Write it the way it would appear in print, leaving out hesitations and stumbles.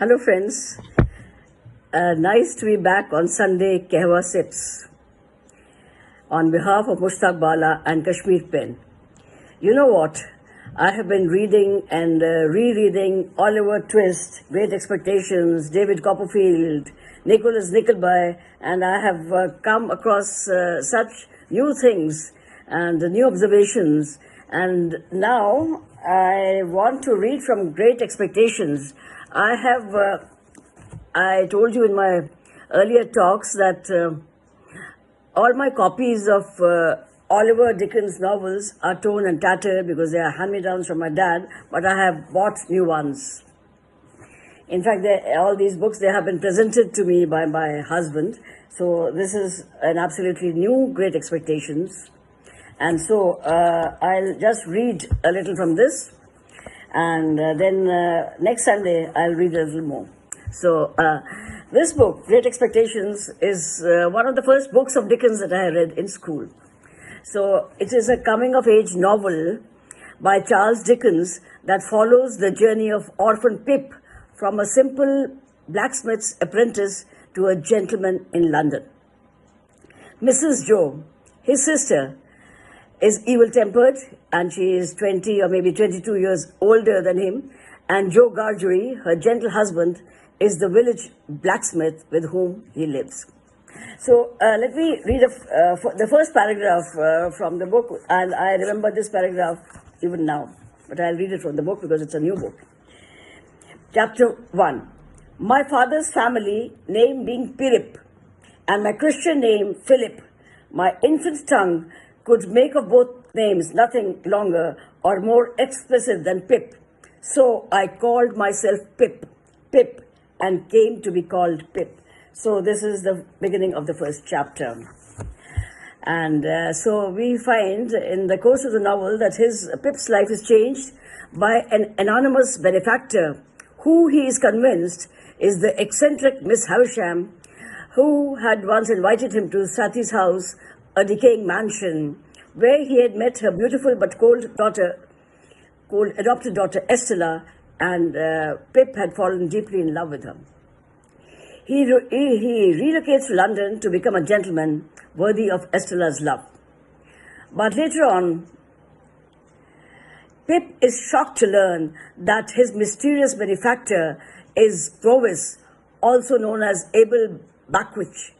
Hello friends, nice to be back on Sunday Kehwa Sips on behalf of Mushtaq Bala and Kashmir Pen. You know what? I have been reading and rereading Oliver Twist, Great Expectations, David Copperfield, Nicholas Nickleby, and I have come across such new things and new observations. And now I want to read from Great Expectations. I told you in my earlier talks that all my copies of Oliver Dickens novels are torn and tattered because they are hand-me-downs from my dad, but I have bought new ones. In fact, all these books, they have been presented to me by my husband. So this is an absolutely new Great Expectations. And so I'll just read a little from this. And then next Sunday, I'll read a little more. So this book, Great Expectations, is one of the first books of Dickens that I read in school. So it is a coming-of-age novel by Charles Dickens that follows the journey of orphan Pip from a simple blacksmith's apprentice to a gentleman in London. Mrs. Joe, his sister, is evil-tempered, and she is 20 or maybe 22 years older than him. And Joe Gargery, her gentle husband, is the village blacksmith with whom he lives. So let me read the first paragraph from the book, and I remember this paragraph even now, but I'll read it from the book because it's a new book. Chapter 1. My father's family name being Pirip, and my Christian name Philip, my infant tongue could make of both names nothing longer or more expressive than Pip. So I called myself Pip, and came to be called Pip. So this is the beginning of the first chapter. And so we find in the course of the novel that Pip's life is changed by an anonymous benefactor who he is convinced is the eccentric Miss Havisham, who had once invited him to Sati's house, a decaying mansion, where he had met her beautiful but cold adopted daughter Estella, and Pip had fallen deeply in love with her. He relocates to London to become a gentleman worthy of Estella's love. But later on, Pip is shocked to learn that his mysterious benefactor is Provis, also known as Abel Backwich.